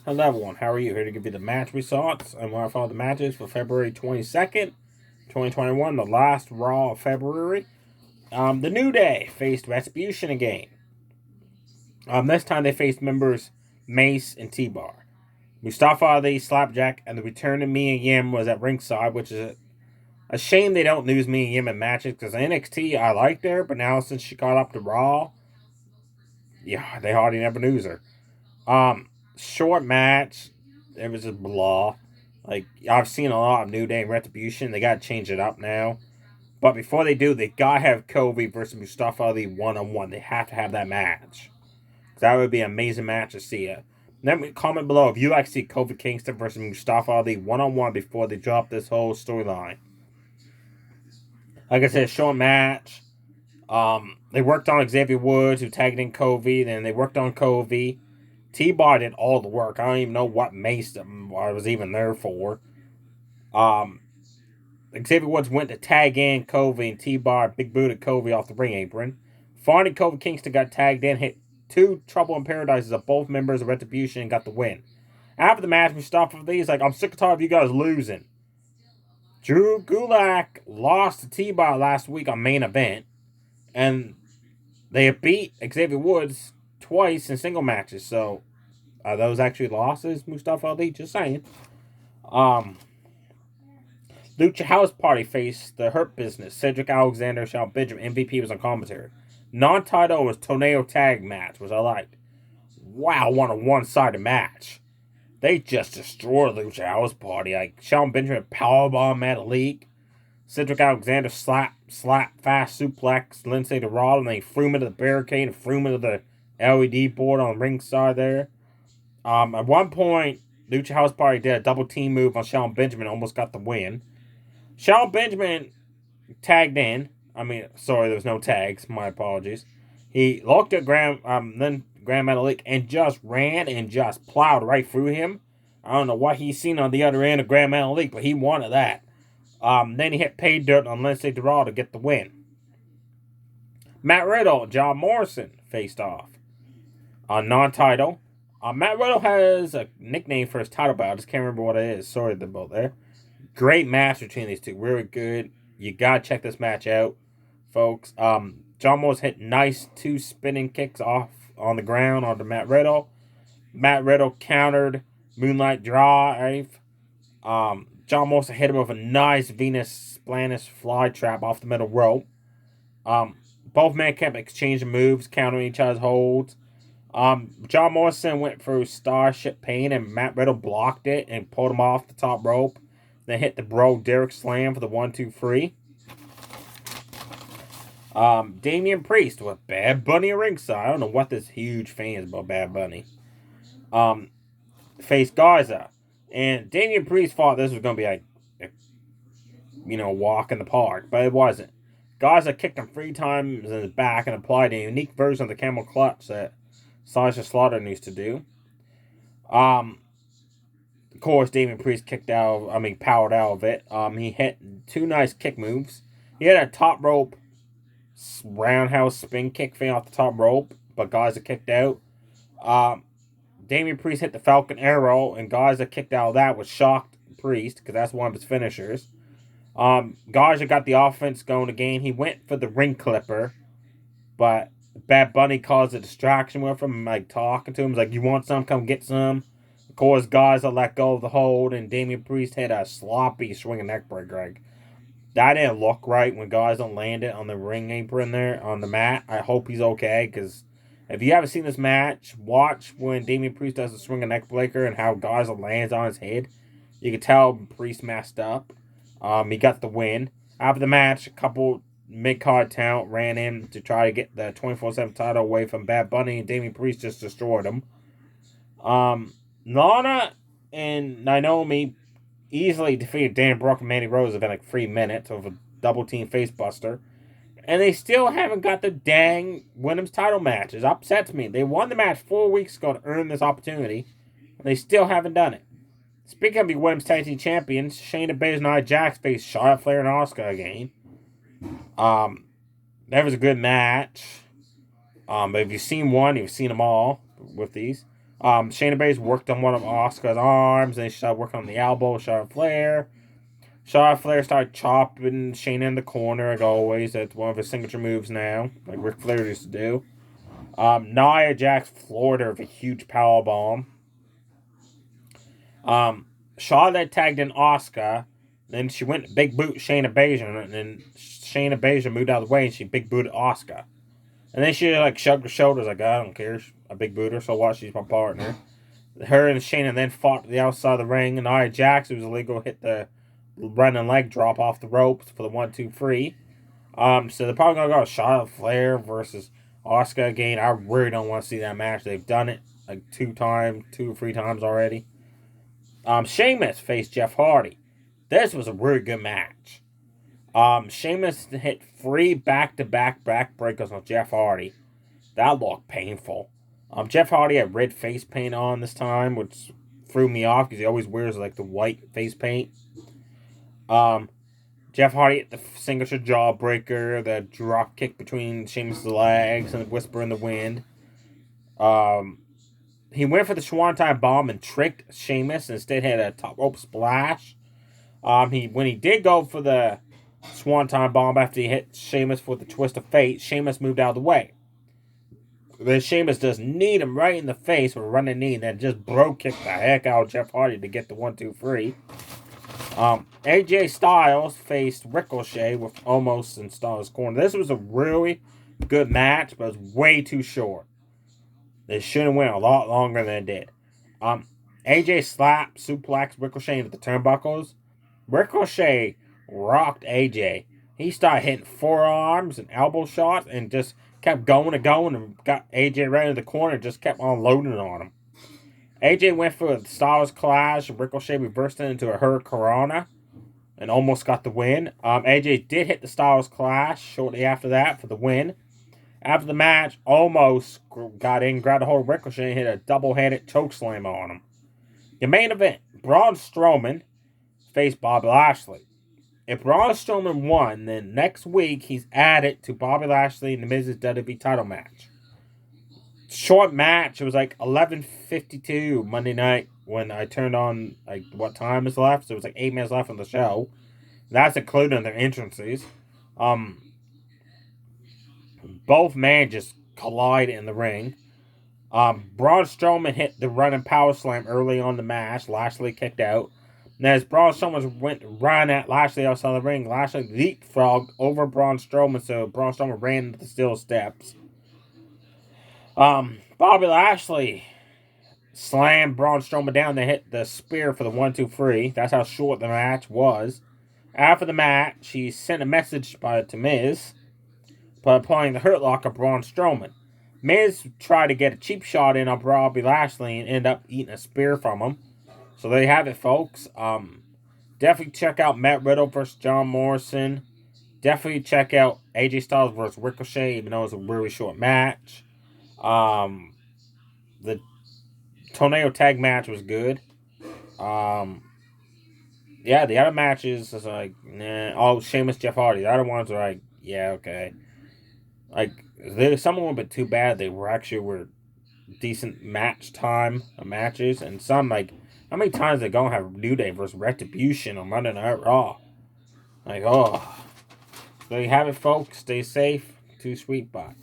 Hello everyone, how are you? Here to give you the match results and one of all the matches for February 22nd, 2021, the last Raw of February. The New Day faced Retribution again. This time they faced members Mace and T-Bar. Mustafa Ali, Slapjack, and the return of Mia Yim was at ringside, which is a shame they don't lose Mia Yim in matches, because NXT I liked her, but now since she got up to Raw, yeah, they hardly never lose her. Short match. It was just blah. Like, I've seen a lot of New Day and Retribution. They gotta change it up now. But before they do, they gotta have Kobe versus Mustafa Ali one-on-one. They have to have that match. That would be an amazing match to see it. Let me comment below if you like to see Kofi Kingston versus Mustafa Ali one-on-one before they drop this whole storyline. Like I said, short match. They worked on Xavier Woods, who tagged in Kobe. Then they worked on Kobe. T-Bar did all the work. I don't even know what Mace I was even there for. Xavier Woods went to tag in Kobe, and T-Bar big booted Kobe off the ring apron. Finally, Kofi Kingston got tagged in, hit two Trouble in Paradises of both members of Retribution, and got the win. After the match, Mustafa Ali's like, I'm sick and tired of you guys losing. Drew Gulak lost to T-Bar last week on main event, and they have beat Xavier Woods twice in single matches, so are those actually losses, Mustafa Ali? Just saying. Lucha House Party faced the Hurt Business. Cedric Alexander, Shelton Benjamin, MVP was on commentary. Non-title was Tornado Tag match, which I liked. Wow, what a one-sided match. They just destroyed Lucha House Party. Like, Shelton Benjamin powerbomb Malik. Cedric Alexander slap, fast suplex Lindsay DeRoll, and they threw him into the barricade and threw him into the LED board on the ringside there. At one point, Lucha House Party did a double team move on Shelton Benjamin, almost got the win. Shelton Benjamin tagged in. Sorry, there was no tags. My apologies. He looked at Grand Metalik and just ran and just plowed right through him. I don't know what he's seen on the other end of Grand Metalik, but he wanted that. Then he hit pay dirt on Lindsay DeRoll to get the win. Matt Riddle and John Morrison faced off on non-title. Matt Riddle has a nickname for his title bout. I just can't remember what it is. Sorry about there. Great match between these two. Really good. You gotta check this match out, folks. John Morrison hit nice two spinning kicks off on the ground onto Matt Riddle. Matt Riddle countered Moonlight Drive. John Morrison hit him with a nice Venus Spanish fly trap off the middle rope. Both men kept exchanging moves, countering each other's holds. John Morrison went through Starship Pain, and Matt Riddle blocked it and pulled him off the top rope. Then hit the Bro Derek Slam for the 1-2-3. Damian Priest with Bad Bunny at ringside. I don't know what this huge fan is about Bad Bunny. Faced Garza. And Damian Priest thought this was going to be a walk in the park, but it wasn't. Garza kicked him 3 times in his back and applied a unique version of the camel clutch that Sasha Slaughter used to do. Of course, Damian Priest powered out of it. He hit 2 nice kick moves. He had a top rope roundhouse spin kick thing off the top rope, but Garza kicked out. Damian Priest hit the Falcon Arrow, and Garza kicked out of that, which shocked Priest, because that's one of his finishers. Garza got the offense going again. He went for the ring clipper, but Bad Bunny caused a distraction with him, talking to him. He's like, you want some? Come get some. Of course, Garza let go of the hold, and Damian Priest had a sloppy swinging neck breaker. That didn't look right when Garza landed on the ring apron there on the mat. I hope he's okay, because if you haven't seen this match, watch when Damian Priest does the swinging neck breaker and how Garza lands on his head. You can tell Priest messed up. He got the win. After the match, a couple mid-card talent ran in to try to get the 24/7 title away from Bad Bunny, and Damian Priest just destroyed him. Lana and Naomi easily defeated Dan Brooke and Mandy Rose in 3 minutes with a double-team facebuster. And they still haven't got the dang women's title match. It upsets me. They won the match 4 weeks ago to earn this opportunity, and they still haven't done it. Speaking of the women's tag team champions, Shayna Baszler and Nia Jax faced Charlotte Flair and Asuka again. That was a good match. But if you've seen one, you've seen them all with these. Shayna Baszler worked on one of Asuka's arms, and she started working on the elbow. Charlotte Flair started chopping Shayna in the corner, like always. That's one of his signature moves now, like Ric Flair used to do. Nia Jax floored her with a huge powerbomb. Charlotte tagged in Asuka. Then she went to big boot Shayna Baszler, and then Shayna Baszler moved out of the way, and she big booted Asuka. And then she like shrugged her shoulders, like, I don't care, a big booter, so what? She's my partner. Her and Shayna then fought to the outside of the ring, and Nia Jax, who was illegal, hit the running leg drop off the ropes for the 1-2-3. So they're probably gonna go Charlotte Flair versus Asuka again. I really don't want to see that match. They've done it like 2 or 3 times already. Sheamus faced Jeff Hardy. This was a really good match. Sheamus hit 3 back-to-back backbreakers on Jeff Hardy. That looked painful. Jeff Hardy had red face paint on this time, which threw me off because he always wears like the white face paint. Jeff Hardy hit the signature jawbreaker, the drop kick between Sheamus' legs, and the whisper in the wind. He went for the Swanton bomb and tricked Sheamus, and instead had a top rope splash. When he did go for the Swanton bomb after he hit Sheamus for the twist of fate, Sheamus moved out of the way. Then Sheamus just kneed him right in the face with a running knee, and then just bro kicked the heck out of Jeff Hardy to get the 1-2-3. AJ Styles faced Ricochet with almost in Styles' corner. This was a really good match, but it was way too short. They should have went a lot longer than it did. AJ slapped, suplexed Ricochet into the turnbuckles. Ricochet rocked AJ. He started hitting forearms and elbow shots and just kept going and got AJ right in the corner and just kept on loading on him. AJ went for the Styles Clash. Ricochet reversed it into a Hurricanrana and almost got the win. AJ did hit the Styles Clash shortly after that for the win. After the match, almost got in, grabbed a hold of Ricochet, and hit a double-handed chokeslam on him. The main event, Braun Strowman faced Bobby Lashley. If Braun Strowman won, then next week he's added to Bobby Lashley in the Miz's WWE title match. Short match. It was like 11:52 Monday night when I turned on like what time is left. So it was like 8 minutes left on the show. That's including their entrances. Both men just collide in the ring. Braun Strowman hit the running power slam early on the match. Lashley kicked out. And as Braun Strowman went to run at Lashley outside the ring, Lashley leapfrogged over Braun Strowman, so Braun Strowman ran into the steel steps. Bobby Lashley slammed Braun Strowman down to hit the spear for the 1-2-3. That's how short the match was. After the match, he sent a message to Miz by applying the Hurt Lock of Braun Strowman. Miz tried to get a cheap shot in on Bobby Lashley and ended up eating a spear from him. So there you have it, folks. Definitely check out Matt Riddle versus John Morrison. Definitely check out AJ Styles versus Ricochet, even though it was a really short match. The Tornado tag match was good. Yeah, the other matches is like, nah. Oh, Sheamus, Jeff Hardy. The other ones are like, yeah, okay. Like, some of them were too bad. They were decent matches, and some like, how many times they gonna have New Day versus Retribution on Monday Night Raw? Like, oh. There you have it, folks. Stay safe. Too sweet. Bye.